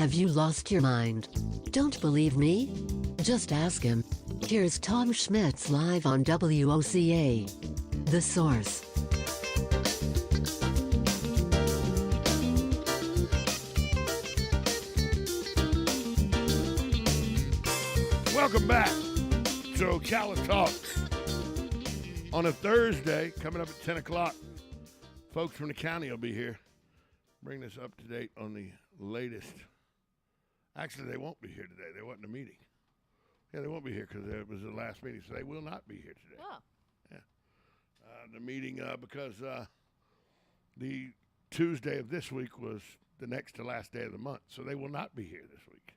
Have you lost your mind? Don't believe me? Just ask him. Here's Tom Schmitz live on WOCA. The Source. Welcome back to Ocala Talks. On a Thursday, coming up at 10 o'clock, folks from the county will be here. Bring this up to date on the latest. Actually, they won't be here today. There wasn't a meeting. Yeah, they won't be here because it was the last meeting, so they will not be here today. Oh. Yeah. The meeting, because the Tuesday of this week was the next to last day of the month, so they will not be here this week.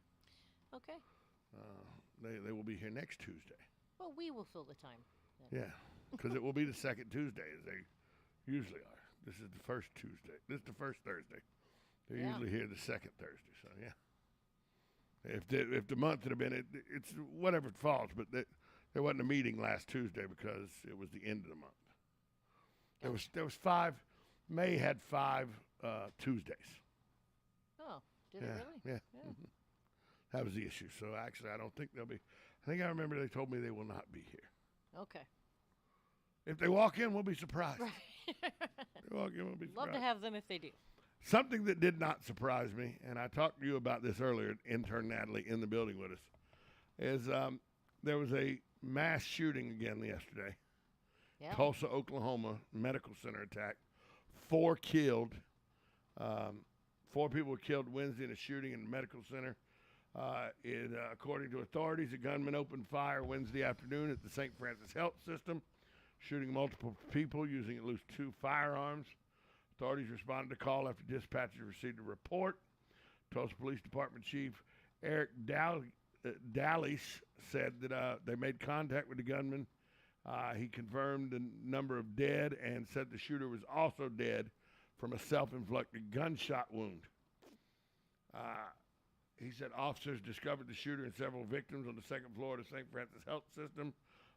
Okay. They will be here next Tuesday. Well, we will fill the time. Yeah, because it will be the second Tuesday, as they usually are. This is the first Tuesday. This is the first Thursday. They're usually here the second Thursday, so yeah. If the month had been, it's whatever it falls, but there wasn't a meeting last Tuesday because it was the end of the month. There was five. May had 5 Tuesdays. Oh, did it really? Yeah. Mm-hmm. That was the issue. So actually, I don't think they'll be. I think I remember they told me they will not be here. Okay. If they walk in, we'll be surprised. Right. They walk in, we'll be surprised. Love to have them if they do. Something that did not surprise me, and I talked to you about this earlier, intern Natalie in the building with us, is there was a mass shooting again yesterday. Yeah. Tulsa, Oklahoma, medical center attack. 4 killed. 4 people were killed Wednesday in a shooting in the medical center. According to authorities, a gunman opened fire Wednesday afternoon at the St. Francis Health System, shooting multiple people using at least 2 firearms. Authorities responded to call after dispatchers received a report. Tulsa Police Department Chief Eric Dallies said that they made contact with the gunman. He confirmed the number of dead and said the shooter was also dead from a self-inflicted gunshot wound. He said officers discovered the shooter and several victims on the second floor of the St. Francis Health System,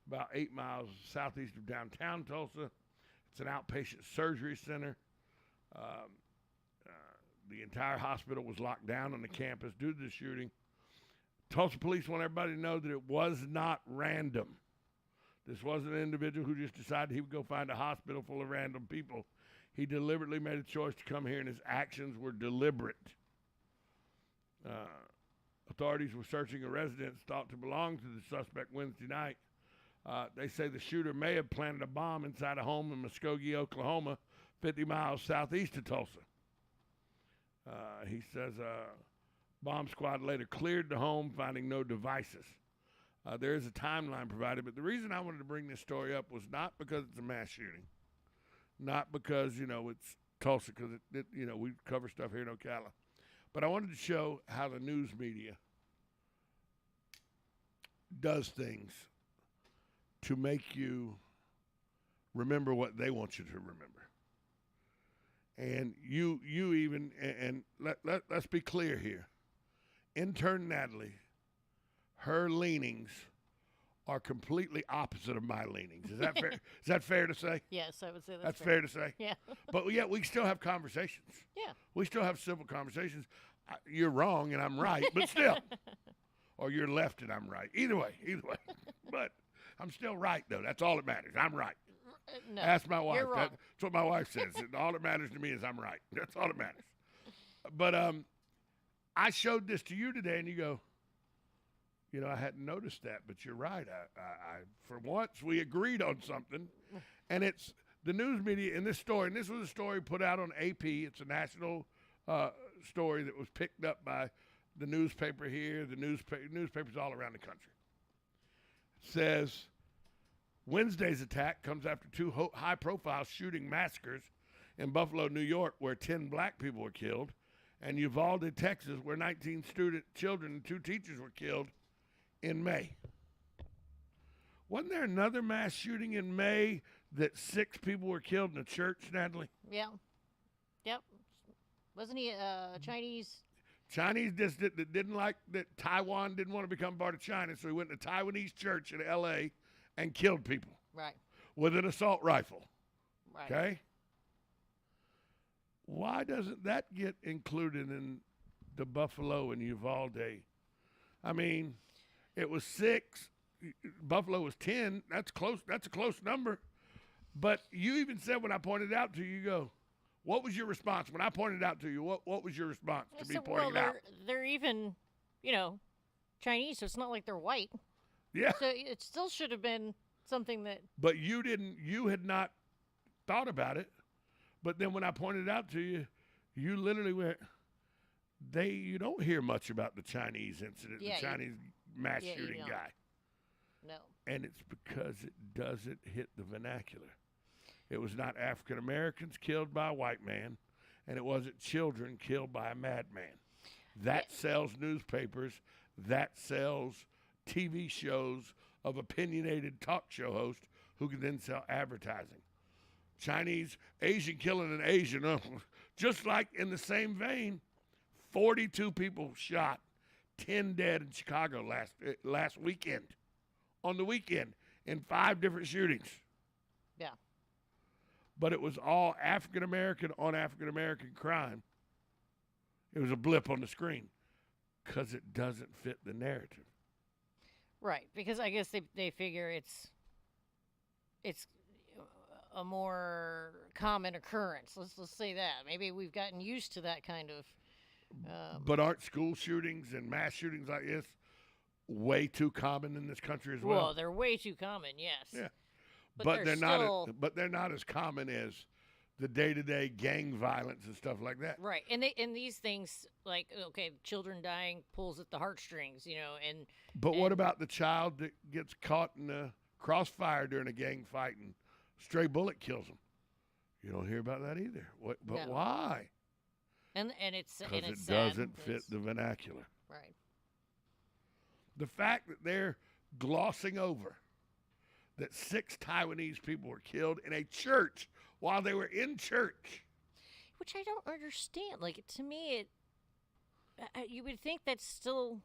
about 8 miles southeast of downtown Tulsa. It's an outpatient surgery center. The entire hospital was locked down on the campus due to the shooting. Tulsa police want everybody to know that it was not random. This wasn't an individual who just decided he would go find a hospital full of random people. He deliberately made a choice to come here, and his actions were deliberate. Authorities were searching a residence thought to belong to the suspect Wednesday night. They say the shooter may have planted a bomb inside a home in Muskogee, Oklahoma, 50 miles southeast of Tulsa. He says bomb squad later cleared the home, finding no devices. There is a timeline provided, but the reason I wanted to bring this story up was not because it's a mass shooting, not because, it's Tulsa, because, we cover stuff here in Ocala. But I wanted to show how the news media does things to make you remember what they want you to remember. And you even, and let's be clear here. Intern Natalie, her leanings are completely opposite of my leanings. Is that fair? Is that fair to say? Yes, I would say that's fair to say. Yeah. But yet we still have conversations. Yeah. We still have civil conversations. You're wrong and I'm right, but still. Or you're left and I'm right. Either way. But I'm still right, though. That's all that matters. I'm right. No, ask my wife. you're wrong. That's what my wife says. All that matters to me is I'm right. That's all that matters. But I showed this to you today, and you go, I hadn't noticed that, but you're right. I for once, we agreed on something, and it's the news media in this story, and this was a story put out on AP. It's a national story that was picked up by the newspaper here, the newspapers all around the country. It says, Wednesday's attack comes after 2 high-profile shooting massacres in Buffalo, New York, where 10 black people were killed, and Uvalde, Texas, where 19 children and 2 teachers were killed in May. Wasn't there another mass shooting in May that 6 people were killed in a church, Natalie? Yeah. Yep. Wasn't he Chinese? Chinese that didn't like that Taiwan didn't want to become part of China, so he went to a Taiwanese church in L.A. and killed people. Right. With an assault rifle. Right. Okay? Why doesn't that get included in the Buffalo and Uvalde. I mean, it was 6. Buffalo was 10. That's close. That's a close number. But you even said when I pointed it out to you, you go, what was your response? When I pointed it out to you, what was your response to me pointing it out? They're even, Chinese, so it's not like they're white. Yeah. So it still should have been something that. But you had not thought about it. But then when I pointed it out to you, you literally went, you don't hear much about the Chinese incident, the Chinese mass shooting guy. No. And it's because it doesn't hit the vernacular. It was not African Americans killed by a white man, and it wasn't children killed by a madman. That sells newspapers. That sells TV shows of opinionated talk show hosts who can then sell advertising. Chinese, Asian killing an Asian. Just like in the same vein, 42 people shot, 10 dead in Chicago last weekend. On the weekend in 5 different shootings. Yeah. But it was all African American on African American crime. It was a blip on the screen because it doesn't fit the narrative. Right, because I guess they figure it's a more common occurrence. Let's say that. Maybe we've gotten used to that kind of. But aren't school shootings and mass shootings like this way too common in this country as well? Well, they're way too common, yes. Yeah. But they're still, not. But they're not as common as the day-to-day gang violence and stuff like that. right. And these things, like, okay, children dying pulls at the heartstrings, and. But what about the child that gets caught in a crossfire during a gang fight and stray bullet kills him? You don't hear about that either. But No. why? And it's Because it sad. doesn't fit the vernacular. Right. The fact that they're glossing over that 6 Taiwanese people were killed in a church while they were in church. Which I don't understand. Like, to me, you would think that still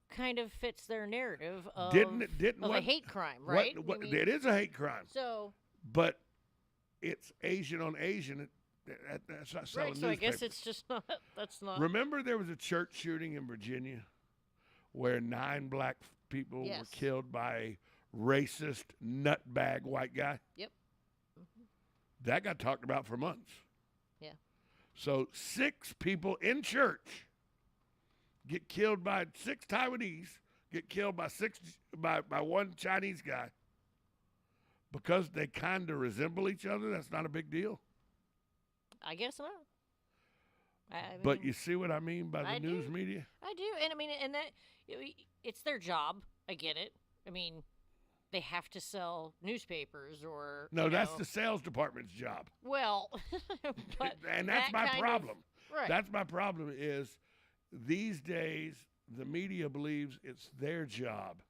kind of fits their narrative of, a hate crime, right? It is a hate crime. So. But it's Asian on Asian. That's not selling Right, so I guess newspapers. it's just not. That's not. Remember there was a church shooting in Virginia where 9 black people were Yes. killed by a racist nutbag white guy? Yep. That got talked about for months. Yeah. So 6 people in church get killed by 6 Taiwanese, get killed by one Chinese guy because they kind of resemble each other. That's not a big deal. I guess not. But you see what I mean by the I news do. media? I do, and that it's their job. I get it. I mean, they have to sell newspapers or. No, that's the sales department's job. Well, but and that's my problem. Right. That's my problem is these days the media believes it's their job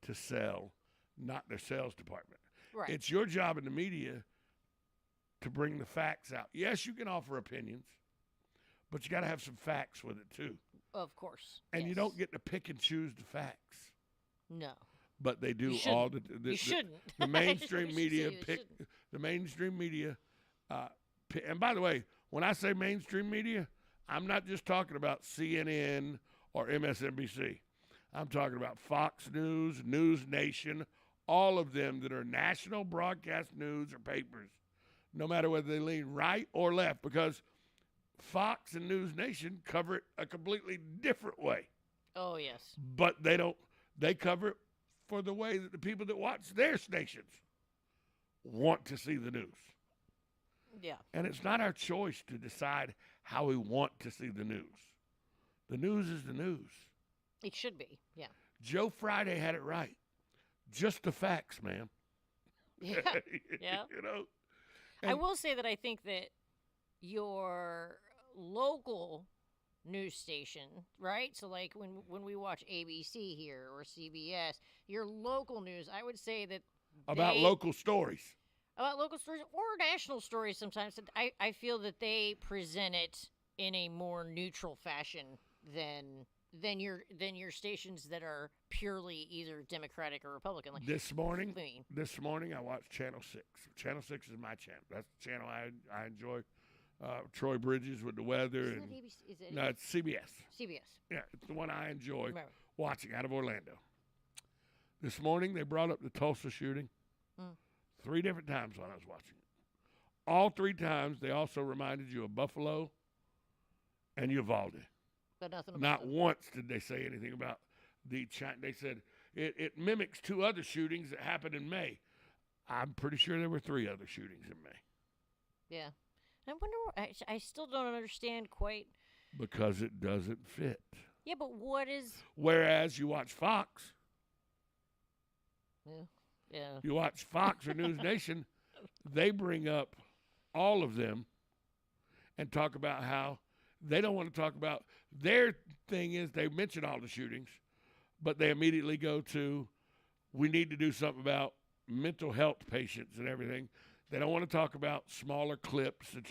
to sell, not their sales department. Right. It's your job in the media to bring the facts out. Yes, you can offer opinions, but you got to have some facts with it too. Of course. And you yes. don't get to pick and choose the facts. No. But they do You all shouldn't. the You shouldn't. the mainstream You media shouldn't. pick the mainstream media. And by the way, when I say mainstream media, I'm not just talking about CNN or MSNBC. I'm talking about Fox News, News Nation, all of them that are national broadcast news or papers, no matter whether they lean right or left, because Fox and News Nation cover it a completely different way. Oh yes. But they cover it for the way that the people that watch their stations want to see the news. Yeah. And it's not our choice to decide how we want to see the news. The news is the news. It should be. Yeah. Joe Friday had it right. Just the facts, man. Yeah. Yeah. You know? I will say that I think that your local news station, right? So like when we watch ABC here or CBS, your local news, I would say that about local stories. About local stories or national stories sometimes, I feel that they present it in a more neutral fashion than your stations that are purely either Democratic or Republican. Like, This morning I watched Channel 6. Channel 6 is my channel. That's the channel I enjoy Troy Bridges with the weather. Isn't And that ABC? Is it no, it's CBS. CBS? Yeah, it's the one I enjoy Right. watching out of Orlando. This morning they brought up the Tulsa shooting 3 different times when I was watching it. All 3 times they also reminded you of Buffalo and Uvalde. But nothing about Not them. once did they say anything about the China. They said it mimics 2 other shootings that happened in May. I'm pretty sure there were 3 other shootings in May. Yeah. I wonder. I still don't understand quite. Because it doesn't fit. Yeah, but what is? Whereas you watch Fox, Yeah. you watch Fox or News Nation, they bring up all of them and talk about how they don't want to talk about their thing is they mention all the shootings, but they immediately go to we need to do something about mental health patients and everything. They don't want to talk about smaller clips that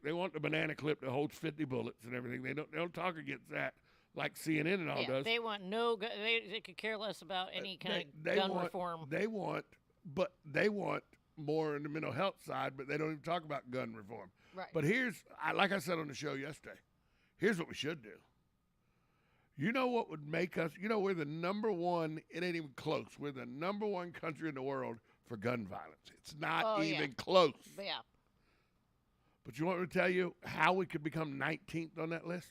they want the banana clip that holds 50 bullets and everything. They don't talk against that like CNN and all does. They want no. They could care less about any kind of gun reform. They want more in the mental health side, but they don't even talk about gun reform. Right. But like I said on the show yesterday, here's what we should do. You know what would make us? We're the number one. It ain't even close. We're the number one country in the world for gun violence. It's not even close. But yeah. But you want me to tell you how we could become 19th on that list?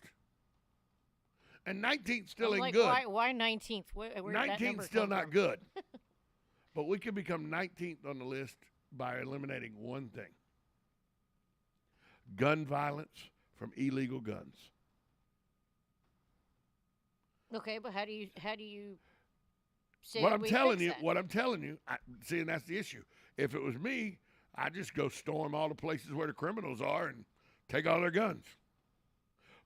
And 19th still ain't good. Why 19th? Where 19th still not good. But we could become 19th on the list by eliminating one thing. Gun violence from illegal guns. Okay, but how do you say What that I'm we telling fix you, that? what I'm telling you, see, and that's the issue. If it was me, I'd just go storm all the places where the criminals are and take all their guns.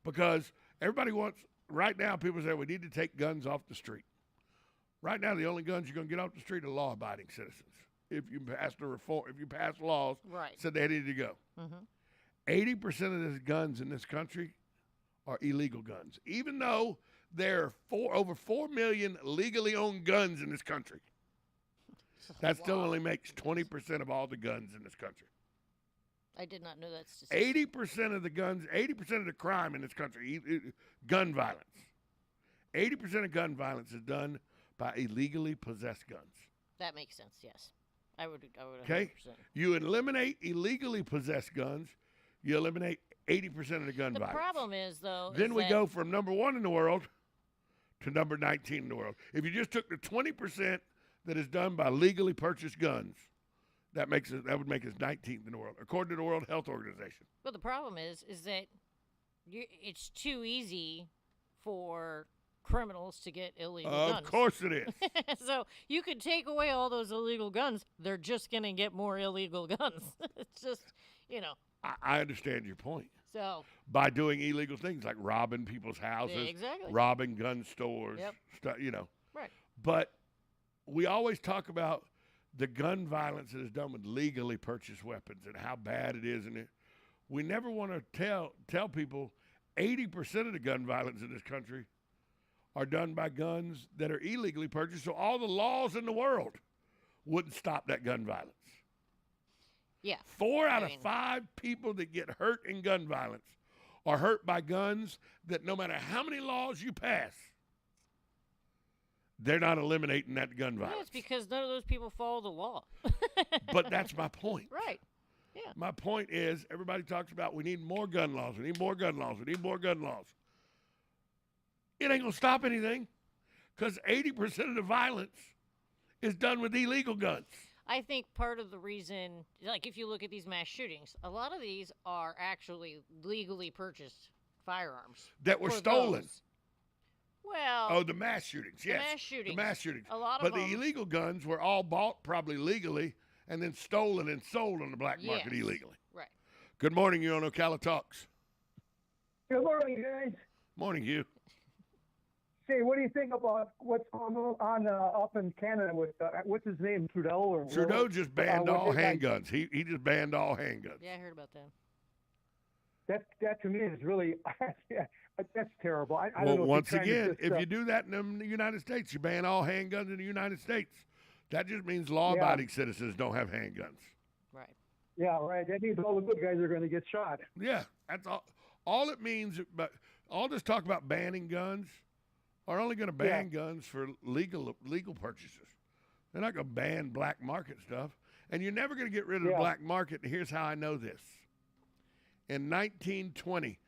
Because everybody wants, right now, people say we need to take guns off the street. Right now, the only guns you're going to get off the street are law-abiding citizens. If you pass laws said they needed to go. 80% of the guns in this country are illegal guns, even though there are over 4 million legally owned guns in this country. That still only makes 20% of all the guns in this country. I did not know that statistic. 80% of the guns, 80% of the crime in this country, gun violence. 80% of gun violence is done by illegally possessed guns. That makes sense. Yes, I would. Okay, 100%. you eliminate illegally possessed guns, you eliminate 80% of the gun violence. The problem is, though, then we go from number 1 in the world to number 19 in the world. If you just took the 20% that is done by legally purchased guns, that would make us 19th in the world, according to the World Health Organization. But the problem is that it's too easy for criminals to get illegal guns. Of course it is. So you could take away all those illegal guns. They're just going to get more illegal guns. It's just, I understand your point. So by doing illegal things like robbing people's houses, exactly. robbing gun stores, stuff, Right. But we always talk about the gun violence that is done with legally purchased weapons and how bad it is, and we never want to tell people 80% of the gun violence in this country are done by guns that are illegally purchased. So all the laws in the world wouldn't stop that gun violence. Yeah. 4 out of 5 people that get hurt in gun violence are hurt by guns that no matter how many laws you pass, they're not eliminating that gun violence. Yeah, it's because none of those people follow the law. But that's my point. Right. Yeah. My point is everybody talks about we need more gun laws. We need more gun laws. We need more gun laws. It ain't going to stop anything because 80% of the violence is done with illegal guns. I think part of the reason, like if you look at these mass shootings, a lot of these are actually legally purchased firearms. That were stolen. Those. Well. Oh, the mass shootings, yes. The mass shootings. The mass shootings. A lot of but them. the illegal guns were all bought probably legally and then stolen and sold on the black market illegally. Right. Good morning. You're on Ocala Talks. Good morning, guys. Morning, Hugh. Say, what do you think about what's going on up in Canada with what's his name, Trudeau? Trudeau just banned all handguns. He just banned all handguns. Yeah, I heard about that. That to me is really that's terrible. I Well, don't know once again, if you do that in the United States, you ban all handguns in the United States. That just means law-abiding citizens don't have handguns. Right. Yeah, right. That means all the good guys are going to get shot. Yeah, that's all. All it means, but all this talk about banning guns are only going to ban guns for legal purchases. They're not going to ban black market stuff. And you're never going to get rid of the black market. And here's how I know this. In 1920,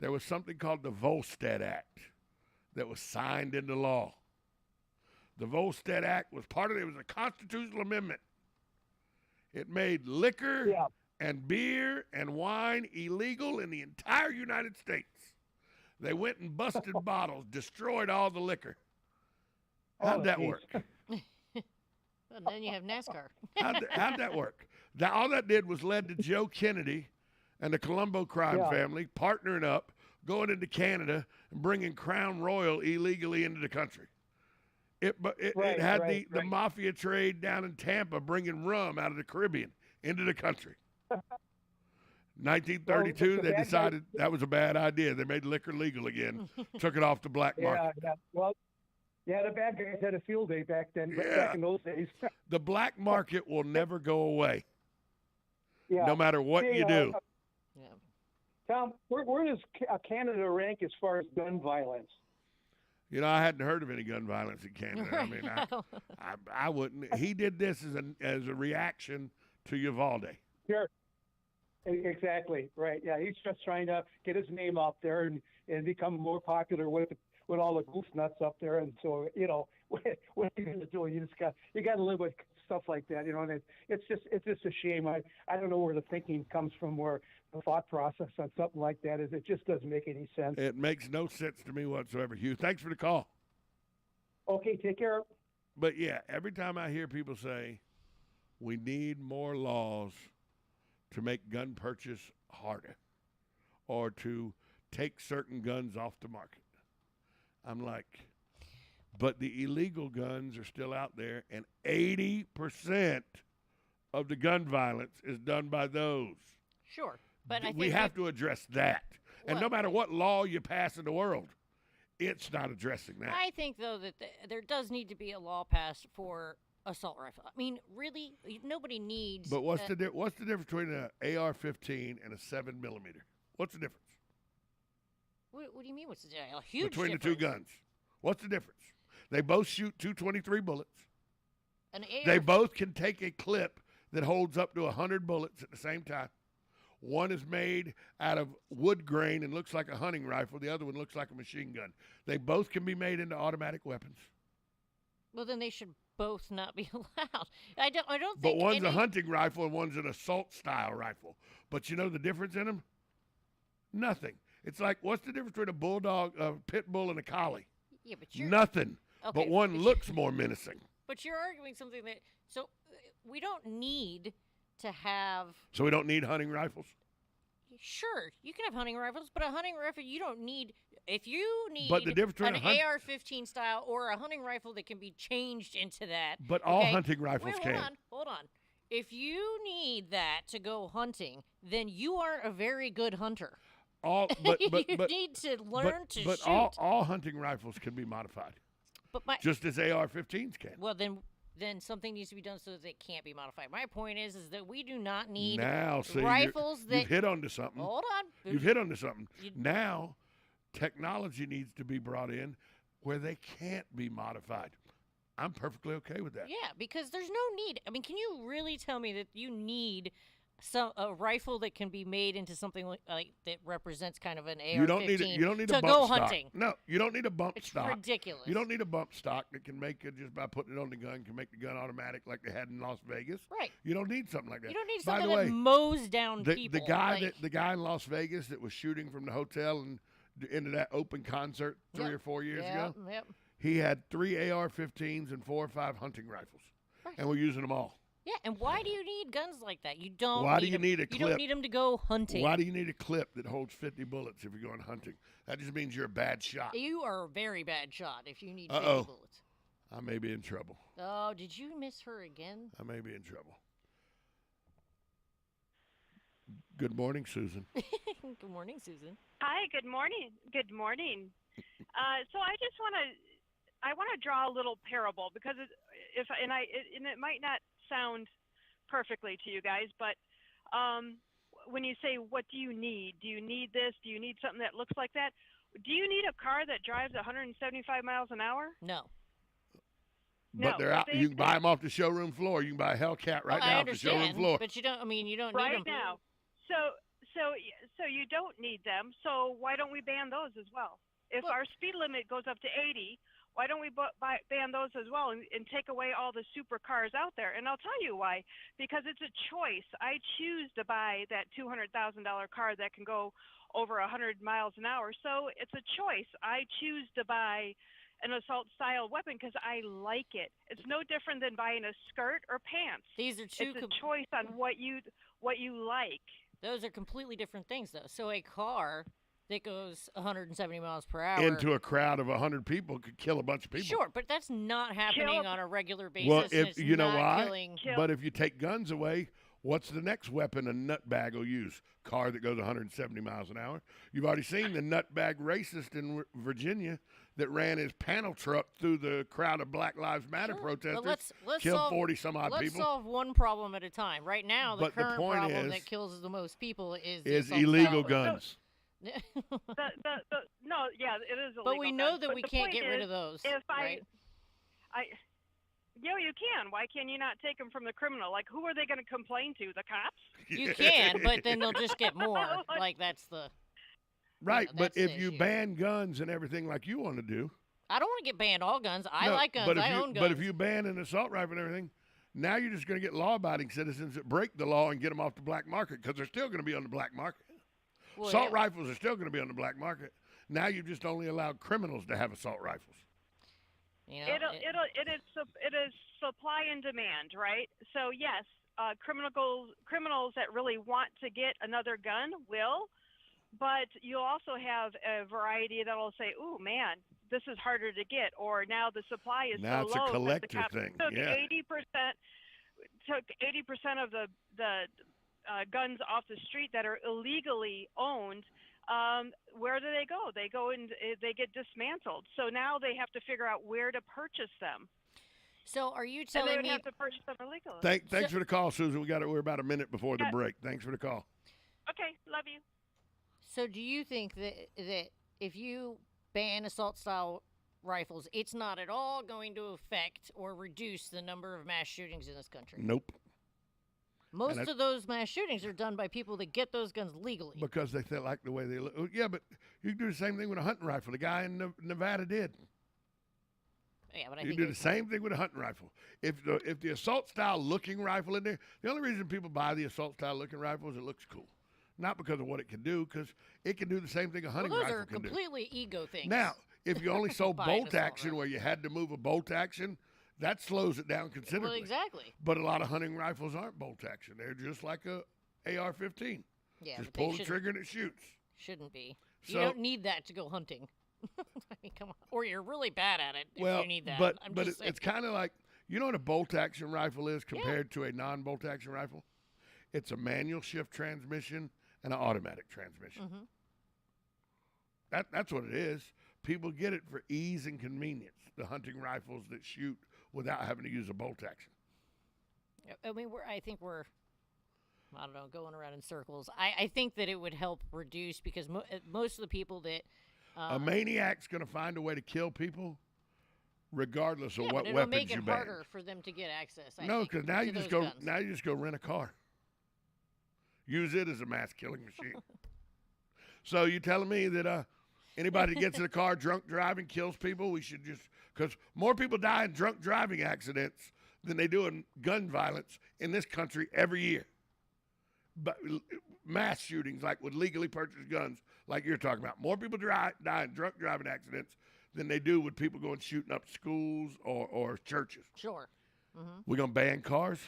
there was something called the Volstead Act that was signed into law. The Volstead Act was it was a constitutional amendment. It made liquor and beer and wine illegal in the entire United States. They went and busted bottles, destroyed all the liquor. How'd that work? Well, then you have NASCAR. How'd that work? All that did was led to Joe Kennedy and the Colombo crime family partnering up, going into Canada and bringing Crown Royal illegally into the country. It had the mafia trade down in Tampa bringing rum out of the Caribbean into the country. 1932, they decided that was a bad idea. They made liquor legal again, took it off the black market. Yeah. Well, the bad guys had a field day back then, back in those days. The black market will never go away, no matter what you do. Tom, where does Canada rank as far as gun violence? You know, I hadn't heard of any gun violence in Canada. I mean, I wouldn't. He did this as a reaction to Uvalde. Sure. Exactly. Right. Yeah. He's just trying to get his name out there and become more popular with all the goof nuts up there. And so, what are you going to do? You got to live with stuff like that, and it's just a shame. I don't know where the thinking comes from, where the thought process on something like that is. It just doesn't make any sense. It makes no sense to me whatsoever, Hugh. Thanks for the call. Okay, take care. But yeah, every time I hear people say we need more laws to make gun purchase harder or to take certain guns off the market, I'm like, but the illegal guns are still out there, and 80% of the gun violence is done by those. Sure, but I think we have to address that. And no matter what law you pass in the world, it's not addressing that. I think, though, that there does need to be a law passed for assault rifle. I mean, really, nobody needs. But what's the difference between an AR-15 and a 7mm? What's the difference? What do you mean? What's the a huge between difference. The two guns? What's the difference? They both shoot 223 bullets. They both can take a clip that holds up to 100 bullets at the same time. One is made out of wood grain and looks like a hunting rifle. The other one looks like a machine gun. They both can be made into automatic weapons. Well, then they should both not be allowed. I don't think. But one's a hunting rifle and one's an assault-style rifle. But you know the difference in them? Nothing. It's like, what's the difference between a bulldog, a pit bull, and a collie? Yeah, but nothing. Okay, but one looks more menacing. But you're arguing something that we don't need to have. So we don't need hunting rifles? Sure, you can have hunting rifles, but a hunting rifle you don't need. If you need but the difference an between AR-15 style or a hunting rifle that can be changed into that. But all hunting rifles can. Hold on. If you need that to go hunting, then you aren't a very good hunter. You need to learn to shoot. But all hunting rifles can be modified. Just as AR-15s can. Well, then something needs to be done so that they can't be modified. My point is that we do not need rifles you've hit onto something. Hold on. You've hit onto something. Now, technology needs to be brought in where they can't be modified. I'm perfectly okay with that. Yeah, because there's no need. I mean, can you really tell me that you need a rifle that can be made into something like that represents kind of an AR-15 you don't need to a bump go stock. hunting? No, you don't need a bump stock. It's ridiculous. You don't need a bump stock that can make it just by putting it on the gun, can make the gun automatic like they had in Las Vegas. Right. You don't need something like that. You don't need something that mows down people. The guy in Las Vegas that was shooting from the hotel and into that open concert 3 or 4 years ago. Yep. He had 3 AR-15s and 4 or 5 hunting rifles, and we're using them all. Yeah, and why do you need guns like that? You don't. Why do you need a clip? You don't need them to go hunting. Why do you need a clip that holds 50 bullets if you're going hunting? That just means you're a bad shot. You are a very bad shot if you need 50 bullets. I may be in trouble. Oh, did you miss her again? I may be in trouble. Good morning, Susan. Good morning, Susan. Hi, good morning. Good morning. So I just want to draw a little parable because it might not sound perfectly to you guys, but when you say, what do you need? Do you need this? Do you need something that looks like that? Do you need a car that drives 175 miles an hour? No. But No, they're out. You can buy them off the showroom floor. You can buy a Hellcat right now off the showroom floor. But you don't. I mean, you don't right need them now. So you don't need them. So why don't we ban those as well? If our speed limit goes up to 80, why don't we ban those as well and take away all the supercars out there? And I'll tell you why. Because it's a choice. I choose to buy that $200,000 car that can go over 100 miles an hour. So it's a choice. I choose to buy an assault-style weapon because I like it. It's no different than buying a skirt or pants. These are two. It's a choice on what you like. Those are completely different things, though. So a car that goes 170 miles per hour into a crowd of 100 people could kill a bunch of people. Sure, but that's not happening on a regular basis. Well, and it's you know not why? killing. But if you take guns away, what's the next weapon a nutbag will use? Car that goes 170 miles an hour. You've already seen the nutbag racist in Virginia that ran his panel truck through the crowd of Black Lives Matter protesters, let's killed solve, 40-some-odd people. Let's solve one problem at a time. Right now, the current problem that kills the most people is illegal guns. No, yeah, it is illegal. But we know guns. that But we the can't point get rid is, of those, if right? You can. Why can you not take them from the criminal? Like, who are they going to complain to? The cops? You can, but then they'll just get more. Like, that's the... Right, you know, but if you ban guns and everything like you want to do... I don't want to get banned all guns. I like guns. I own guns. But if you ban an assault rifle and everything, now you're just going to get law-abiding citizens that break the law and get them off the black market because they're still going to be on the black market. Well, assault rifles are still going to be on the black market. Now you've just only allowed criminals to have assault rifles. You know, it is supply and demand, right? So yes, criminals that really want to get another gun will, but you'll also have a variety that will say, "Ooh, man, this is harder to get," or now the supply is now so low. Now it's a collector that the thing. took Yeah. 80% of the guns off the street that are illegally owned. Where do they go? They go and they get dismantled. So now they have to figure out where to purchase them. So are you telling me? And they would have to purchase them illegally. Thanks for the call, Susan. We're about a minute before the break. Thanks for the call. Okay, love you. So do you think that if you ban assault-style rifles, it's not at all going to affect or reduce the number of mass shootings in this country? Nope. Most of those mass shootings are done by people that get those guns legally. Because they like the way they look. Yeah, but you can do the same thing with a hunting rifle. The guy in Nevada did. Yeah, but I you think do the same thing with a hunting rifle. If the assault-style looking rifle in there, the only reason people buy the assault-style looking rifle is it looks cool. Not because of what it can do, because it can do the same thing a hunting rifle can do. Those are completely ego things. Now, if you only sold bolt action where you had to move a bolt action, that slows it down considerably. Well, exactly. But a lot of hunting rifles aren't bolt action. They're just like a AR-15. Yeah, just pull the trigger and it shoots. Shouldn't be. You don't need that to go hunting. I mean, come on. Or you're really bad at it if you need that. But it's kind of like, you know what a bolt action rifle is compared to a non-bolt action rifle? It's a manual shift transmission and an automatic transmission. Mm-hmm. That's what it is. People get it for ease and convenience, the hunting rifles that shoot without having to use a bolt action. I mean, I think we're, I don't know, going around in circles. I think that it would help reduce because most of the people that... a maniac's going to find a way to kill people regardless of what weapons you ban. It'll make it harder for them to get access, I think, because now you just go rent a car. Use it as a mass killing machine. So you telling me that anybody that gets in a car drunk driving kills people, we should just, because more people die in drunk driving accidents than they do in gun violence in this country every year. But mass shootings, like with legally purchased guns, like you're talking about, more people die in drunk driving accidents than they do with people going shooting up schools or churches. Sure. Mm-hmm. We're going to ban cars?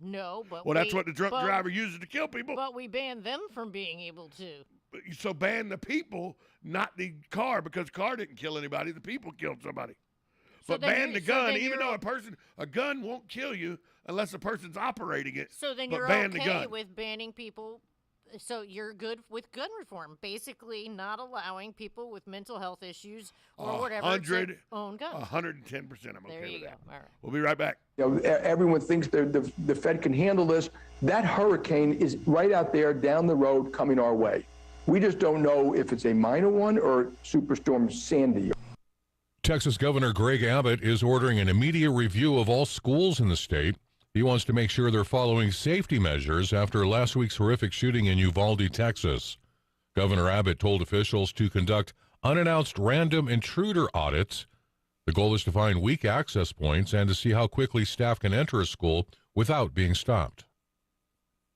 No, but that's what the drunk driver uses to kill people. But we ban them from being able to. So ban the people, not the car, because the car didn't kill anybody. The people killed somebody. But ban the gun, even though a gun won't kill you unless a person's operating it. So then but you're ban okay the gun. with banning people So you're good with gun reform, basically not allowing people with mental health issues or whatever to own guns. 110%. I'm okay there you with go. that. All right. We'll be right back. Everyone thinks the Fed can handle this. That hurricane is right out there down the road coming our way. We just don't know if it's a minor one or Superstorm Sandy. Texas Governor Greg Abbott is ordering an immediate review of all schools in the state. He wants to make sure they're following safety measures after last week's horrific shooting in Uvalde, Texas. Governor Abbott told officials to conduct unannounced random intruder audits. The goal is to find weak access points and to see how quickly staff can enter a school without being stopped.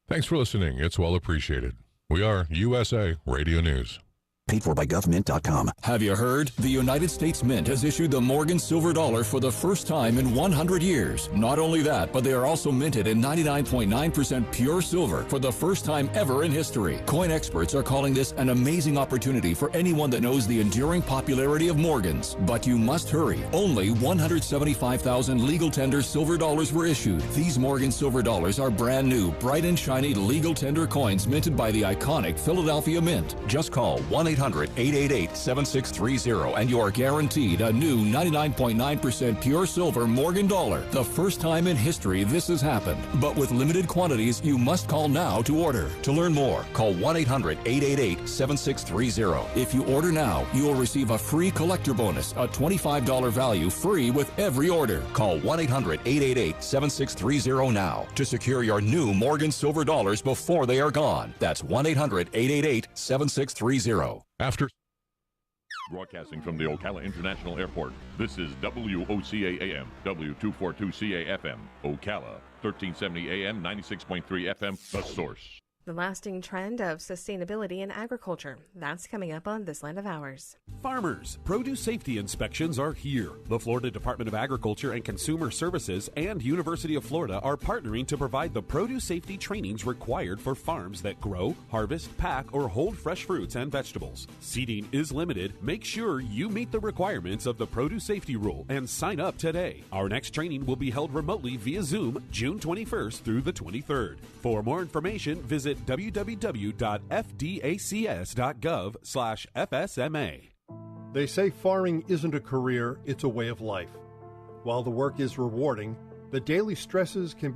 Thanks for listening. It's well appreciated. We are USA Radio News. Paid for by government.com. Have you heard? The United States Mint has issued the Morgan Silver Dollar for the first time in 100 years. Not only that, but they are also minted in 99.9% pure silver for the first time ever in history. Coin experts are calling this an amazing opportunity for anyone that knows the enduring popularity of Morgans. But you must hurry. Only 175,000 legal tender silver dollars were issued. These Morgan Silver Dollars are brand new, bright and shiny legal tender coins minted by the iconic Philadelphia Mint. Just call 1-800-888-7630 and you are guaranteed a new 99.9% pure silver Morgan dollar. The first time in history this has happened. But with limited quantities, you must call now to order. To learn more, call 1-800-888-7630. If you order now, you will receive a free collector bonus, a $25 value free with every order. Call 1-800-888-7630 now to secure your new Morgan Silver Dollars before they are gone. That's 1-800-888-7630. After broadcasting from the Ocala International Airport, this is WOCA AM, W242CA FM, Ocala, 1370 AM, 96.3 FM, The Source. The lasting trend of sustainability in agriculture. That's coming up on This Land of Ours. Farmers, produce safety inspections are here. The Florida Department of Agriculture and Consumer Services and University of Florida are partnering to provide the produce safety trainings required for farms that grow, harvest, pack, or hold fresh fruits and vegetables. Seating is limited. Make sure you meet the requirements of the produce safety rule and sign up today. Our next training will be held remotely via Zoom June 21st through the 23rd. For more information, visit www.fdacs.gov/FSMA. They say farming isn't a career, it's a way of life. While the work is rewarding, the daily stresses can